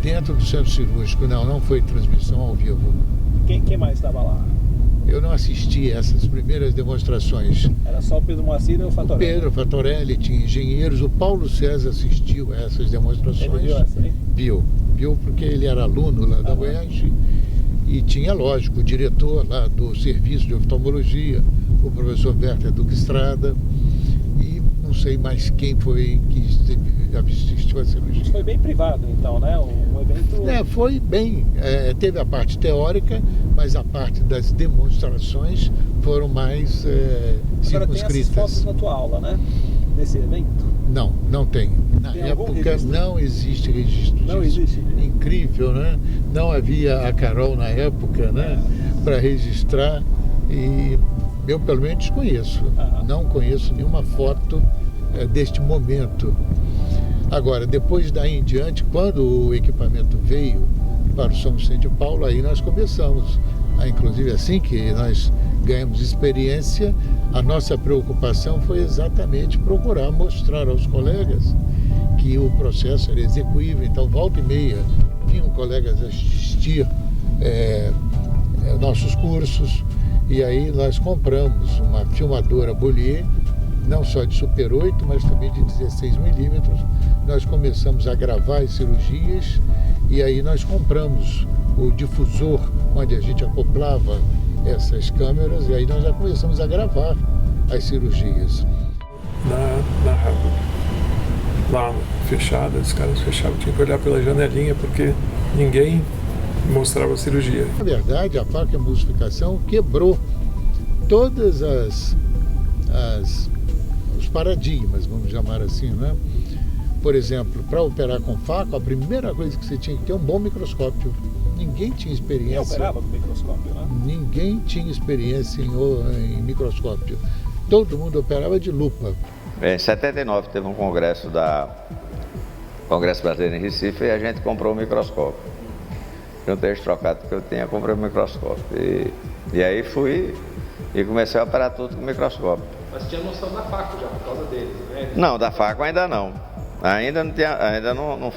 dentro do centro cirúrgico. Não foi transmissão ao vivo. Quem mais estava lá? Eu não assisti essas primeiras demonstrações. Era só o Pedro Moacir e o Fatorelli? Pedro Fatorelli, tinha engenheiros. O Paulo César assistiu a essas demonstrações. Ele viu essa aí? Viu porque ele era aluno lá da UERJ. E tinha, lógico, o diretor lá do serviço de oftalmologia, o professor Werther Duque Estrada, e não sei mais quem foi que assistiu a cirurgia. Foi bem privado, então, né? Um evento... Foi bem. Teve a parte teórica, mas a parte das demonstrações foram mais circunscritas. Agora tem essas fotos na tua aula, né? Nesse evento? Não tem. Na Tem época não existe registro disso. Não existe. Incrível, né? Não havia a Carol na época, né? Para registrar, e eu pelo menos desconheço. Não conheço nenhuma foto deste momento. Agora, depois daí em diante, quando o equipamento veio para o São Vicente de Paulo, aí nós começamos, inclusive assim que nós ganhamos experiência, a nossa preocupação foi exatamente procurar mostrar aos colegas que o processo era execuível. Então, volta e meia, vinham colegas assistir nossos cursos, e aí nós compramos uma filmadora Bollier, não só de Super 8, mas também de 16 milímetros. Nós começamos a gravar as cirurgias, e aí nós compramos o difusor onde a gente acoplava essas câmeras, e aí nós já começamos a gravar as cirurgias. Lá fechada, os caras fechavam, tinha que olhar pela janelinha porque ninguém mostrava a cirurgia. Na verdade, a faca emulsificação quebrou todas os paradigmas, vamos chamar assim, né? Por exemplo, para operar com faca, a primeira coisa que você tinha que ter é um bom microscópio. Ninguém tinha experiência. Eu operava com microscópio, né? Ninguém tinha experiência em microscópio. Todo mundo operava de lupa. Em 79 teve um congresso Congresso Brasileiro em Recife, e a gente comprou um microscópio. Juntei os trocados que eu tinha, comprei um microscópio. E aí fui e comecei a operar tudo com microscópio. Mas tinha noção da faca já, por causa deles, né? Não, da faca ainda não. Ainda não tinha, ainda não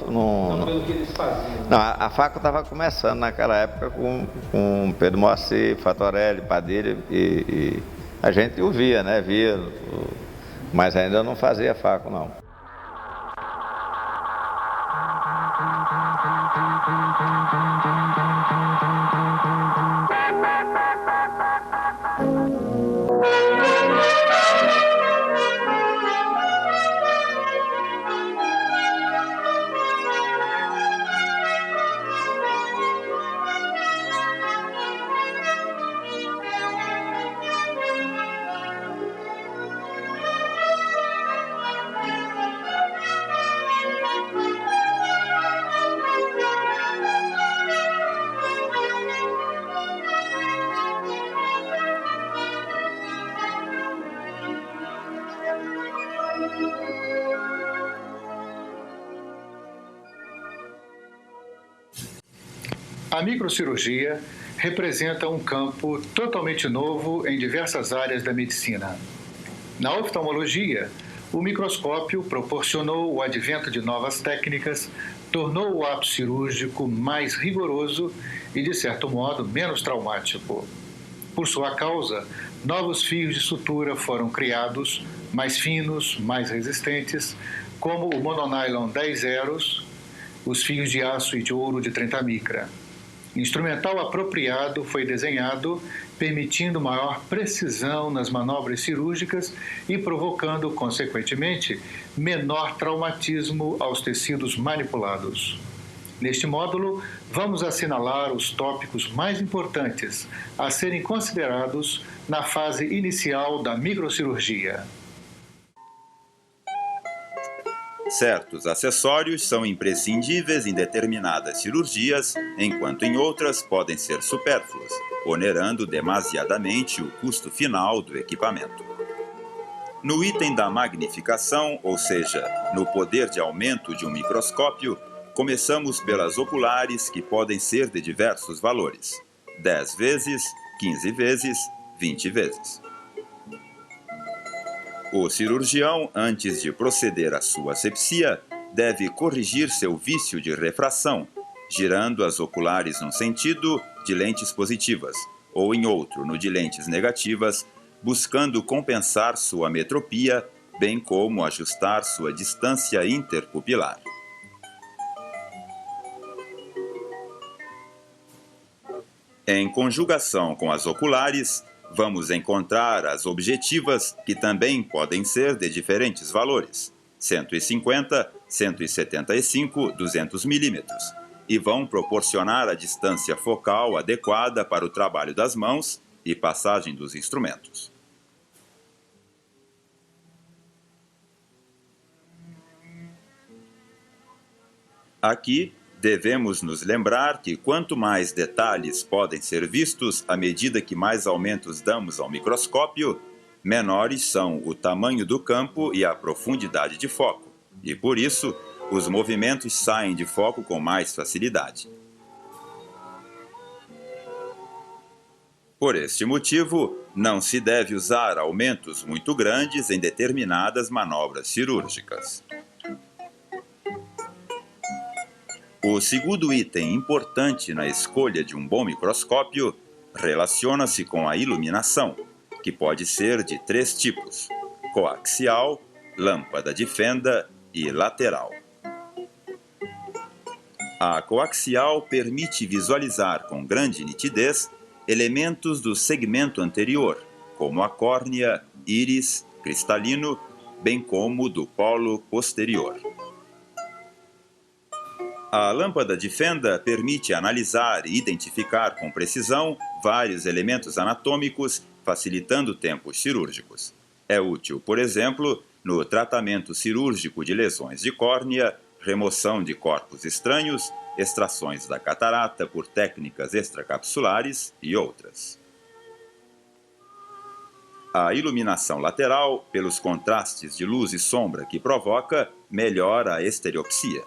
pelo que eles faziam. Não, a faca estava começando naquela época com Pedro Moacir, Fatorelli, Padilha, e a gente o via, né? Mas ainda não fazia faca, não. A microcirurgia representa um campo totalmente novo em diversas áreas da medicina. Na oftalmologia, o microscópio proporcionou o advento de novas técnicas, tornou o ato cirúrgico mais rigoroso e, de certo modo, menos traumático. Por sua causa, novos fios de sutura foram criados, mais finos, mais resistentes, como o mononylon 10 zeros, os fios de aço e de ouro de 30 micra. Instrumental apropriado foi desenhado, permitindo maior precisão nas manobras cirúrgicas e provocando, consequentemente, menor traumatismo aos tecidos manipulados. Neste módulo, vamos assinalar os tópicos mais importantes a serem considerados na fase inicial da microcirurgia. Certos acessórios são imprescindíveis em determinadas cirurgias, enquanto em outras podem ser supérfluos, onerando demasiadamente o custo final do equipamento. No item da magnificação, ou seja, no poder de aumento de um microscópio, começamos pelas oculares, que podem ser de diversos valores: 10 vezes, 15 vezes, 20 vezes. O cirurgião, antes de proceder à sua asepsia, deve corrigir seu vício de refração, girando as oculares num sentido de lentes positivas, ou em outro, no de lentes negativas, buscando compensar sua metropia, bem como ajustar sua distância interpupilar. Em conjugação com as oculares, vamos encontrar as objetivas, que também podem ser de diferentes valores, 150, 175, 200 milímetros, e vão proporcionar a distância focal adequada para o trabalho das mãos e passagem dos instrumentos. Aqui, devemos nos lembrar que quanto mais detalhes podem ser vistos à medida que mais aumentos damos ao microscópio, menores são o tamanho do campo e a profundidade de foco, e por isso, os movimentos saem de foco com mais facilidade. Por este motivo, não se deve usar aumentos muito grandes em determinadas manobras cirúrgicas. O segundo item importante na escolha de um bom microscópio relaciona-se com a iluminação, que pode ser de 3 tipos: coaxial, lâmpada de fenda e lateral. A coaxial permite visualizar com grande nitidez elementos do segmento anterior, como a córnea, íris, cristalino, bem como do polo posterior. A lâmpada de fenda permite analisar e identificar com precisão vários elementos anatômicos, facilitando tempos cirúrgicos. É útil, por exemplo, no tratamento cirúrgico de lesões de córnea, remoção de corpos estranhos, extrações da catarata por técnicas extracapsulares e outras. A iluminação lateral, pelos contrastes de luz e sombra que provoca, melhora a estereopsia.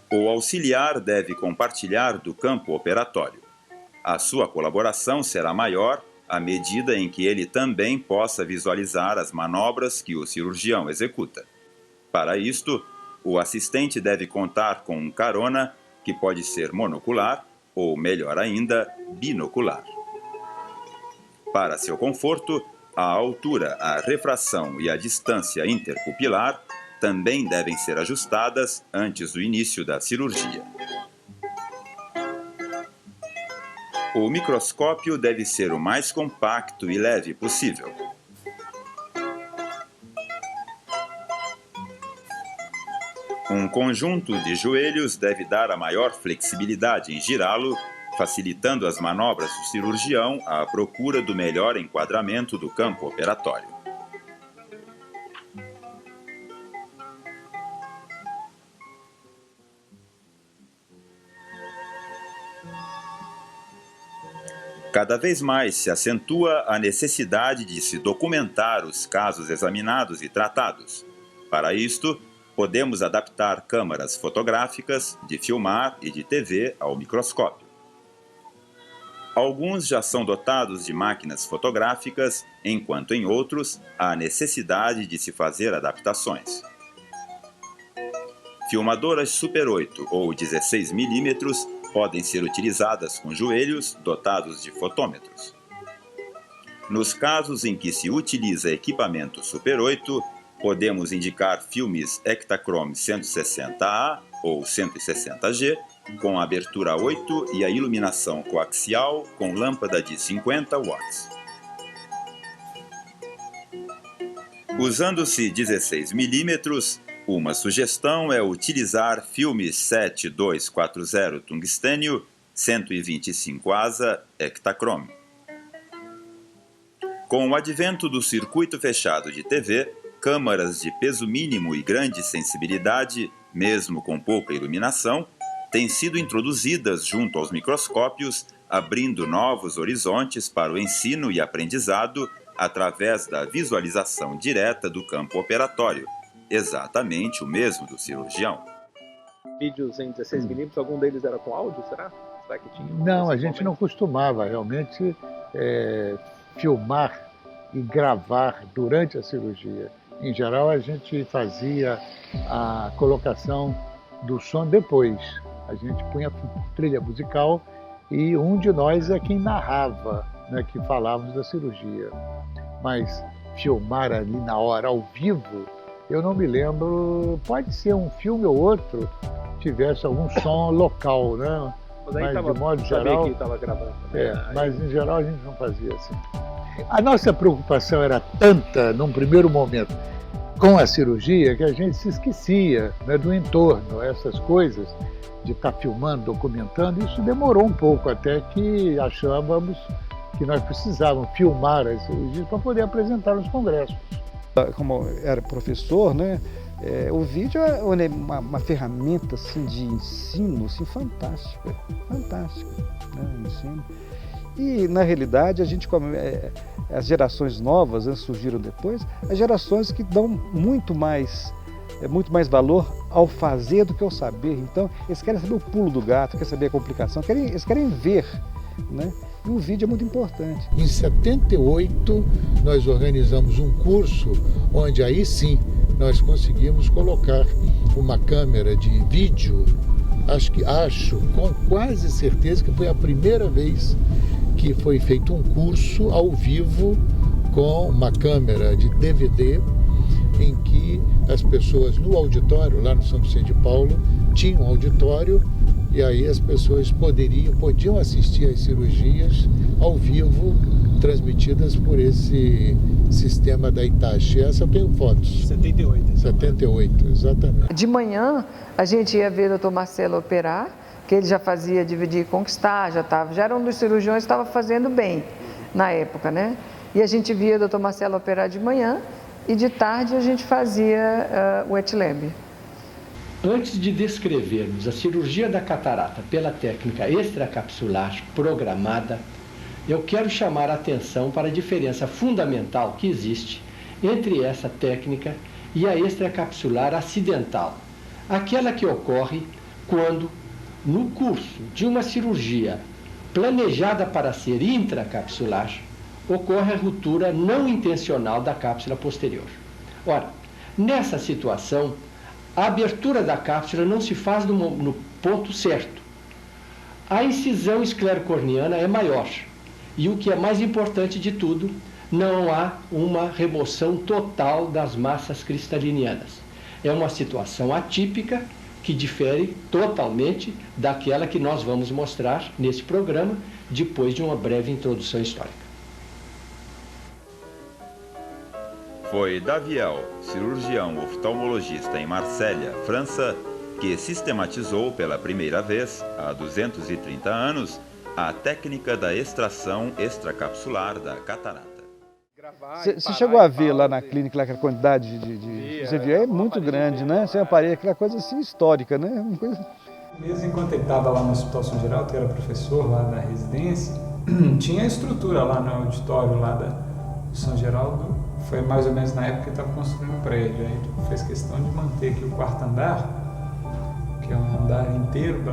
O auxiliar deve compartilhar do campo operatório. A sua colaboração será maior à medida em que ele também possa visualizar as manobras que o cirurgião executa. Para isto, o assistente deve contar com um carona, que pode ser monocular ou, melhor ainda, binocular. Para seu conforto, a altura, a refração e a distância interpupilar também devem ser ajustadas antes do início da cirurgia. O microscópio deve ser o mais compacto e leve possível. Um conjunto de joelhos deve dar a maior flexibilidade em girá-lo, facilitando as manobras do cirurgião à procura do melhor enquadramento do campo operatório. Cada vez mais se acentua a necessidade de se documentar os casos examinados e tratados. Para isto, podemos adaptar câmaras fotográficas, de filmar e de TV ao microscópio. Alguns já são dotados de máquinas fotográficas, enquanto em outros há necessidade de se fazer adaptações. Filmadoras Super 8 ou 16 mm podem ser utilizadas com joelhos dotados de fotômetros. Nos casos em que se utiliza equipamento Super 8, podemos indicar filmes Ektachrome 160A ou 160G, com abertura 8 e a iluminação coaxial com lâmpada de 50 watts. Usando-se 16 mm, uma sugestão é utilizar filme 7240 tungstênio 125 ASA Ektachrome. Com o advento do circuito fechado de TV, câmaras de peso mínimo e grande sensibilidade, mesmo com pouca iluminação, têm sido introduzidas junto aos microscópios, abrindo novos horizontes para o ensino e aprendizado através da visualização direta do campo operatório, exatamente o mesmo do cirurgião. Vídeos em 16mm, algum deles era com áudio, será? Será que tinha? Não, a gente não costumava realmente filmar e gravar durante a cirurgia. Em geral, a gente fazia a colocação do som depois. A gente punha trilha musical e um de nós é quem narrava, né, que falávamos da cirurgia. Mas filmar ali na hora, ao vivo, eu não me lembro. Pode ser um filme ou outro tivesse algum som local, né? Mas de modo geral, que estava gravando. Mas em geral a gente não fazia assim. A nossa preocupação era tanta, num primeiro momento, com a cirurgia, que a gente se esquecia, né, do entorno, essas coisas, de estar filmando, documentando. Isso demorou um pouco, até que achávamos que nós precisávamos filmar as cirurgias para poder apresentar nos congressos. Como era professor, né, o vídeo é uma ferramenta assim, de ensino assim, fantástica, né, ensino. E, na realidade, a gente, as gerações novas, né, surgiram depois, as gerações que dão muito mais valor ao fazer do que ao saber. Então, eles querem saber o pulo do gato, querem saber a complicação, eles querem ver, né? E o vídeo é muito importante. Em 78, nós organizamos um curso onde aí sim nós conseguimos colocar uma câmera de vídeo. Acho com quase certeza que foi a primeira vez que foi feito um curso ao vivo com uma câmera de DVD, em que as pessoas no auditório, lá no São Vicente de Paulo, tinham um auditório e aí as pessoas podiam assistir às cirurgias ao vivo, transmitidas por esse sistema da Itachi. Essa eu tenho fotos. 78. 78, exatamente. De manhã a gente ia ver o Dr. Marcelo operar, que ele já fazia Dividir e Conquistar, já era um dos cirurgiões que estava fazendo bem na época, né? E a gente via o Dr. Marcelo operar de manhã e de tarde a gente fazia o wet lab. Antes de descrevermos a cirurgia da catarata pela técnica extracapsular programada, eu quero chamar a atenção para a diferença fundamental que existe entre essa técnica e a extracapsular acidental, aquela que ocorre quando, no curso de uma cirurgia planejada para ser intracapsular, ocorre a ruptura não intencional da cápsula posterior. Ora, nessa situação, a abertura da cápsula não se faz no ponto certo. A incisão esclerocorneana é maior. E o que é mais importante de tudo, não há uma remoção total das massas cristalinianas. É uma situação atípica que difere totalmente daquela que nós vamos mostrar nesse programa, depois de uma breve introdução histórica. Foi Daviel, cirurgião oftalmologista em Marsella, França, que sistematizou pela primeira vez, há 230 anos, a técnica da extração extracapsular da catarata. Você chegou a ver lá na clínica aquela quantidade você viu, é muito grande, né? Você aparelha aquela coisa assim histórica, né? Mesmo enquanto ele estava lá no Hospital São Geraldo, que era professor lá da residência, tinha a estrutura lá no auditório lá do São Geraldo. Foi mais ou menos na época que ele estava construindo o prédio. Aí ele fez questão de manter aqui o quarto andar, que é um andar inteiro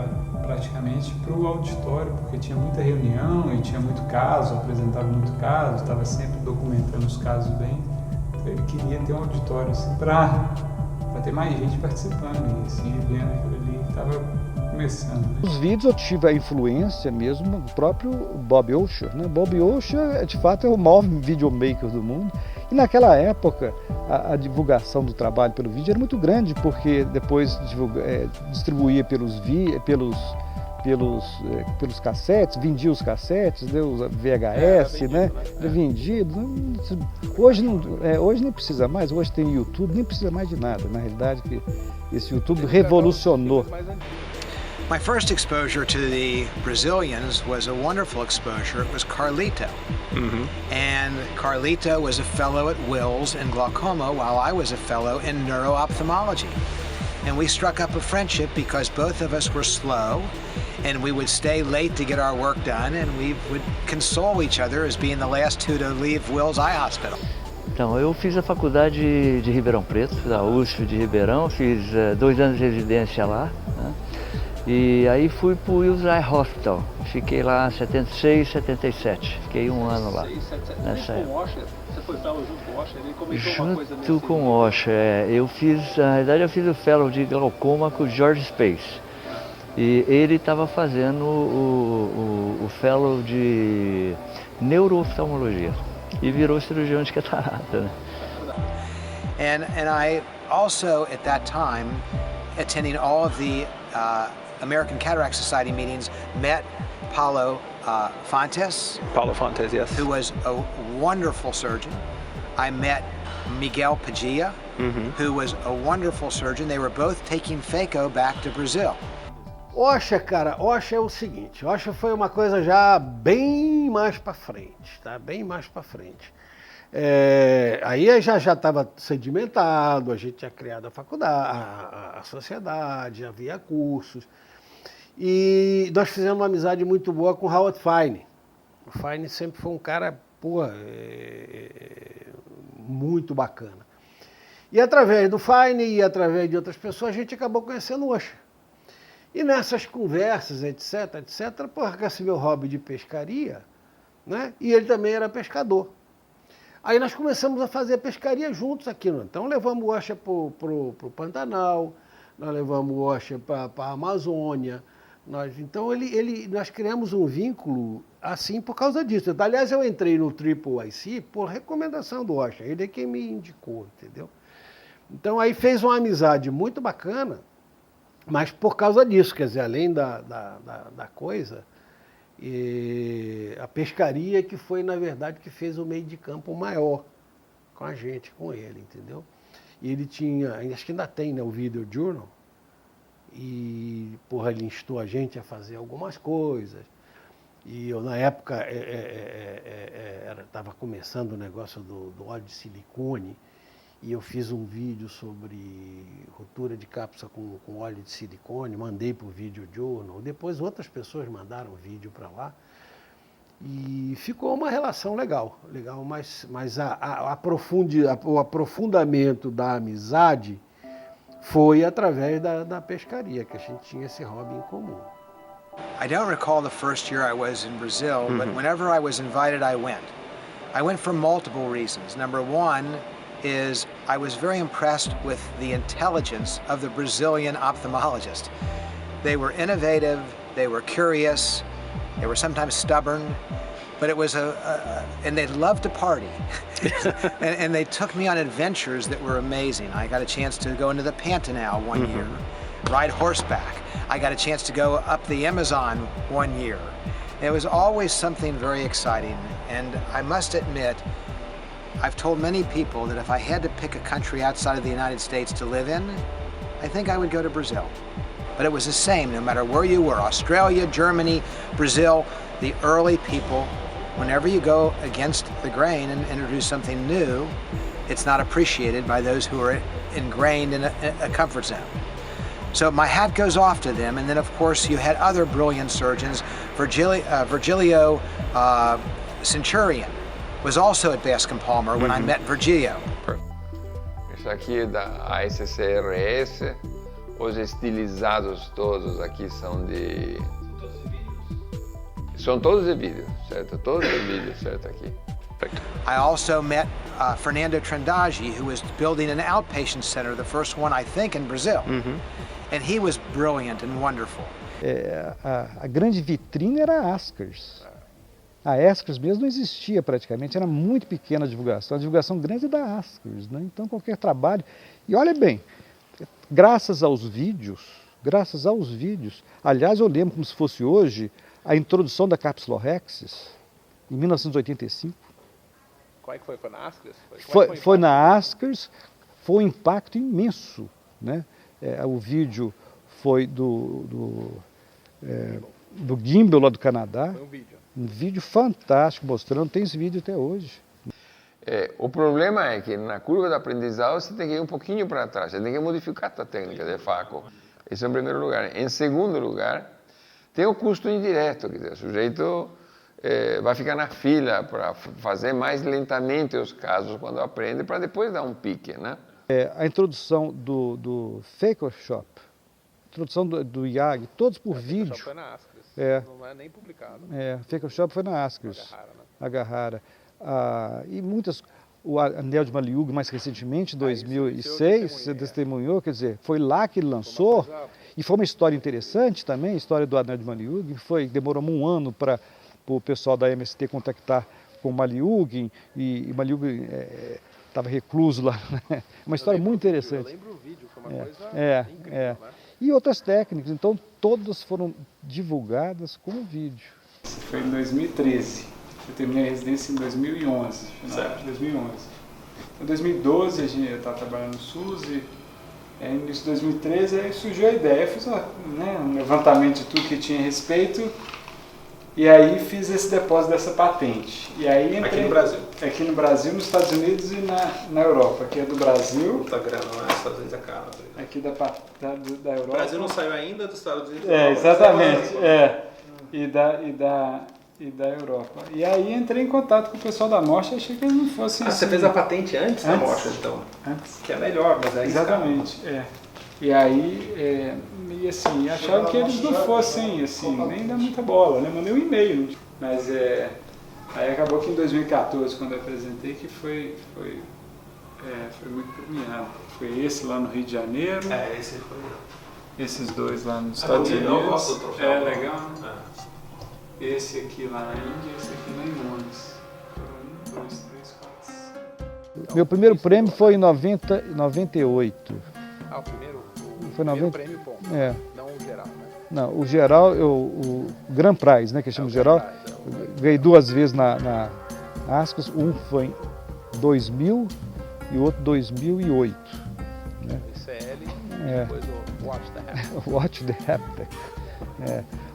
praticamente, para o auditório, porque tinha muita reunião e tinha muito caso, apresentava muito caso, estava sempre documentando os casos bem. Então ele queria ter um auditório assim, para ter mais gente participando e assim, vendo aquilo ali que estava começando. Né? Os vídeos eu tive a influência mesmo do próprio Bob Osher, né? Bob Osher, de fato, é o maior videomaker do mundo. E naquela época, a divulgação do trabalho pelo vídeo era muito grande, porque depois distribuía pelos cassetes, vendia os cassetes, os VHS, né? Era vendido. Hoje nem precisa mais, hoje tem YouTube, nem precisa mais de nada. Na realidade, que esse YouTube revolucionou. My first exposure to the Brazilians was a wonderful exposure. It was Carlito. Mm-hmm. And Carlito was a fellow at Wills in glaucoma while I was a fellow in neuro-ophthalmology. And we struck up a friendship because both of us were slow and we would stay late to get our work done and we would console each other as being the last two to leave Wills Eye Hospital. Então, eu fiz a faculdade de Ribeirão Preto, da USP de Ribeirão, fiz 2 anos de residência lá, né? E aí fui para o Wills Eye Hospital, fiquei lá em 76, 77, fiquei um ano lá. Nessa época. Você foi fellow junto com o Washer? Ele comentou uma coisa nesse... Junto com o Washer, eu fiz, na verdade eu fiz o fellow de glaucoma com o George Space. E ele estava fazendo o fellow de neurooftalmologia e virou cirurgião de catarata, né? And I also, at that time, attending all of the American Cataract Society meetings, met Paulo Fontes. Paulo Fontes, yes. Who was a wonderful surgeon. I met Miguel Padilla, who was a wonderful surgeon. They were both taking phaco back to Brazil. Washer, cara, Washer é o seguinte, Washer foi uma coisa já bem mais para frente, tá? Bem mais para frente. Aí já estava sedimentado, a gente tinha criado a faculdade, a sociedade, havia cursos. E nós fizemos uma amizade muito boa com o Howard Fine. O Fine sempre foi um cara, muito bacana. E através do Fine e através de outras pessoas, a gente acabou conhecendo o Washer. E nessas conversas, etc, esse meu hobby de pescaria, né? E ele também era pescador. Aí nós começamos a fazer pescaria juntos aqui. Então levamos o Washer para o Pantanal, nós levamos o Washer para a Amazônia. Nós criamos um vínculo assim por causa disso. Aliás, eu entrei no Triple IC por recomendação do Washer, ele é quem me indicou, entendeu? Então aí fez uma amizade muito bacana, mas por causa disso, quer dizer, além da coisa, a pescaria que foi, na verdade, que fez o meio de campo maior com a gente, com ele, entendeu? E ele tinha, acho que ainda tem, né, o Video Journal, e, ele instou a gente a fazer algumas coisas. E eu, na época, estava começando o negócio do óleo de silicone, e eu fiz um vídeo sobre ruptura de cápsula com óleo de silicone, mandei para o Video Journal, depois outras pessoas mandaram o vídeo para lá, e ficou uma relação legal, mas o aprofundamento da amizade foi através da pescaria, que a gente tinha esse hobby em comum. I don't recall the first year I was in Brazil, but whenever I was invited, I went. I went for multiple reasons. Number one is I was very impressed with the intelligence of the Brazilian ophthalmologists. They were innovative, they were curious, they were sometimes stubborn, but it was and they loved to party. and they took me on adventures that were amazing. I got a chance to go into the Pantanal one year, ride horseback. I got a chance to go up the Amazon one year. It was always something very exciting, and I must admit, I've told many people that if I had to pick a country outside of the United States to live in, I think I would go to Brazil. But it was the same no matter where you were, Australia, Germany, Brazil, the early people, whenever you go against the grain and introduce something new, it's not appreciated by those who are ingrained in a comfort zone. So my hat goes off to them, and then of course you had other brilliant surgeons. Virgilio Centurion was also at Bascom Palmer when I met Virgilio. Isso aqui é da ASCRS, os estilizados todos aqui são de... São todos de vídeo, certo? Todos de vídeo, certo, aqui. I also met Fernando Trindade, who was building an outpatient center, the first one, I think, in Brazil. And he was brilliant and wonderful. A grande vitrine era a Askers. A Askers mesmo não existia praticamente, era muito pequena a divulgação grande da Askers, né? Então qualquer trabalho... E olha bem, graças aos vídeos, aliás eu lembro como se fosse hoje, a introdução da Capsulorhexis, em 1985. Qual é que foi? Foi na Askers? Foi na Askers, foi um impacto imenso, né? O vídeo foi do Gimbal lá do Canadá. Foi um vídeo. Um vídeo fantástico mostrando, tem esse vídeo até hoje. O problema é que na curva de aprendizado você tem que ir um pouquinho para trás, você tem que modificar a tua técnica de faco. Isso em primeiro lugar. Em segundo lugar, tem o custo indireto, quer dizer, o sujeito vai ficar na fila para fazer mais lentamente os casos quando aprende, para depois dar um pique, né? A introdução do Phacoshop introdução do IAG, todos por vídeo. Foi na Ascris, não é nem publicado. Photoshop foi na Ascris, Agarrara. E muitas, o Anel de Maliug mais recentemente, em 2006, você testemunhou, quer dizer, foi lá que ele lançou, e foi uma história interessante também, a história do Anel de Maliug, demorou um ano para o pessoal da MST contactar com o Maliug, e o Maliug estava recluso lá, né? Uma história muito interessante. Eu lembro o vídeo, foi uma coisa incrível, né? E outras técnicas, então todas foram divulgadas com vídeo. Foi em 2013, eu terminei a residência em 2011, final de 2011. Em 2012 eu estava trabalhando no SUS e no início de 2013 aí surgiu a ideia, fiz um levantamento de tudo que tinha a respeito e aí fiz esse depósito dessa patente. E aí entrei, aqui no Brasil? Aqui no Brasil, nos Estados Unidos e na Europa. Aqui é do Brasil. Puta grana, né? Estados Unidos é caro. Aqui da Europa. O Brasil não saiu ainda dos Estados Unidos? Exatamente. E da Europa. E aí entrei em contato com o pessoal da Mostra, achei que eles não fossem... Você fez a patente antes da Mostra, então? Antes. Que é melhor, mas é exatamente, E aí, acharam que eles não fossem, nem dar muita bola, né? Mandei um e-mail, mas aí acabou que em 2014, quando eu apresentei, que foi muito premiado. Foi esse lá no Rio de Janeiro. Esse foi. Esses dois lá nos Estados Unidos. Eu gosto do troféu. Legal, né? Esse aqui lá na Índia e esse aqui lá em Londres. 1, 2, 3, 4. Meu primeiro prêmio foi em 98. O primeiro? Foi 90... prêmio bom, não o geral, né? Não, o geral, o Grand Prize, né, que chama geral, ganhei 2 vezes na Ascris, um foi em 2000 e o outro 2008. Né? ICL, depois o Watch the Haptic. Watch the Haptic.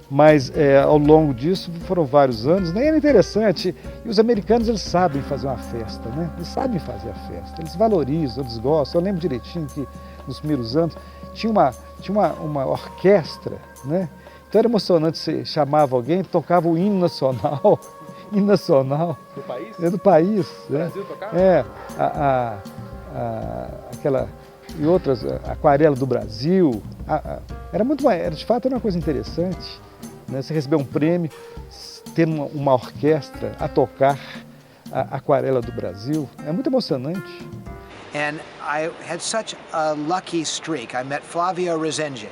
Mas ao longo disso foram vários anos, nem era interessante. E os americanos, eles sabem fazer uma festa, né? Eles sabem fazer a festa, eles valorizam, eles gostam. Eu lembro direitinho que nos primeiros anos tinha uma orquestra, né? Então era emocionante, você chamava alguém, tocava o hino nacional. Hino nacional. Do país? Do país. O Brasil tocava? Aquela... E outras, Aquarela do Brasil. Era de fato era uma coisa interessante, né? Você receber um prêmio, ter uma orquestra a tocar a Aquarela do Brasil, é muito emocionante. And I had such a lucky streak. I met Flavio Rezende.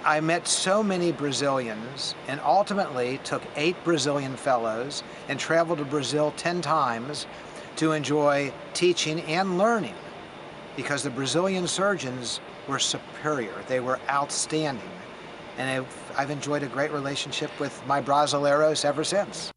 I met so many Brazilians and ultimately took 8 Brazilian fellows and traveled to Brazil 10 times to enjoy teaching and learning, because the Brazilian surgeons were superior. They were outstanding. And I've enjoyed a great relationship with my Brasileiros ever since.